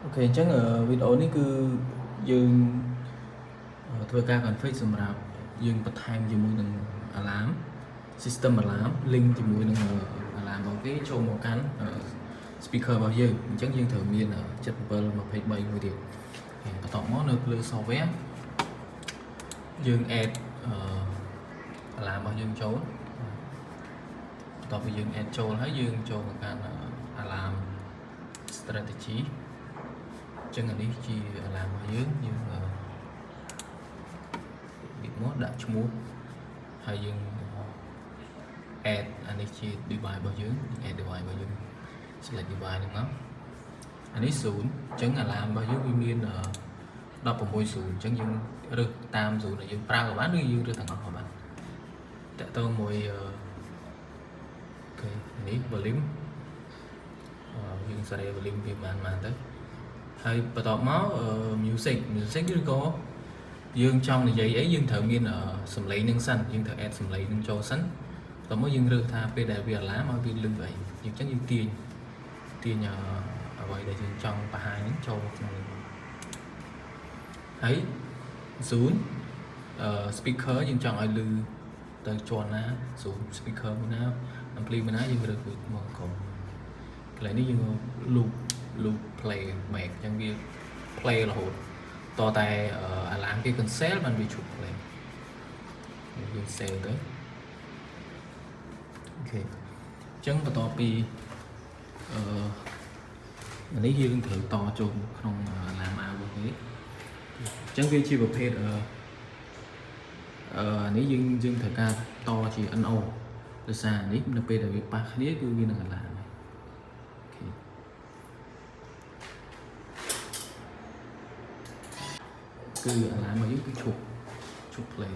Ok chắc ở video này cứ dương thôi ca cần phải xem nào dương bật time cho mùi đừng alarm system alarm link cho mùi đừng alarm bằng cái cho một cánh speaker bao dương chắc dương thử miên ở chất bơ mà phải bay mùi điện và tổng món được lựa so vé dương add alarm bao dương chấuต่อไปយើង add ចូលហើយយើងចូលមកកាន់ alarm strategy ចឹងអានេះជា alarm របស់យើងពីមកដាក់ឈ្មោះហើយយើង add អានេះជា device របស់យើង add device របស់យើង select device ហ្នឹងមកអានេះ0ចឹង alarm របស់យើងវាមាន16 0ចឹងយើងរើសតាម0ដែលយើងប្រើក៏បានឬយើងរើសទាំងអស់ក៏បានតើតើមួយនេះ volume យើងសេរី volume វាបានទៅហើយបន្ទាប់មក music ឬក៏យើងចង់និយាយអីយើងត្រូវមានសំឡេងនឹងសិនយើងត្រូវ add សំឡេងនឹងចូលសិនបន្ទាប់មកយើងរើសថាពេលដែលវា alarm ឲ្យវាលឺអីយើងចឹងយើងទាញអ្វីដែលយើងចង់បង្ហាញនឹងចូលក្នុងនេះហើយ zoom speaker យើងចង់ឲ្យលឺទៅជាន់ណា zoom speaker មួយណា ampli មួយណាយើងរើសមកក្រុមកន្លែងនេះយើង loop play back ចឹងវា play រហូតតតែ alarm គេ cancel បានវាឈប់ play យើង save ទៅអូខេចឹងបន្ទាប់ពីនេះយើងត្រូវតចូលក្នុង alarm out របស់គេចឹងវាជាប្រភេទនេះយើងត្រូវការតជា NO ដោយសារនេះនៅពេលដែលវាប៉ះគ្នាគឺវានឹង alarm គឺ alarm របស់យើងគឺឈប់ play